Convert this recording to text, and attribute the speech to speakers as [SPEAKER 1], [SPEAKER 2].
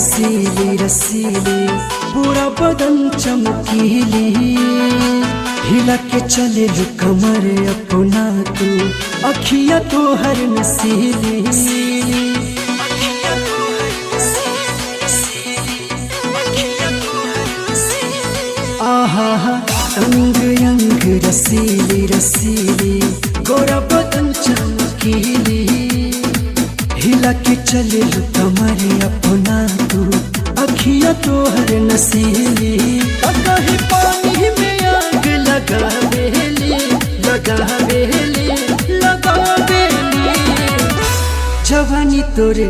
[SPEAKER 1] रसीली रसीली पूरा बदन चमकीली हिला के चले लू कमर अपना तू अखिया तो हर नसीली आहा अंग अंग रसीली रसीली गोरा बदन चमकीली हिला के चले लू कमर अपना तू अखिया तो हर नसीली कहीं पानी में आग लगा बेली लगा बेली लगा बेली जवानी तोरे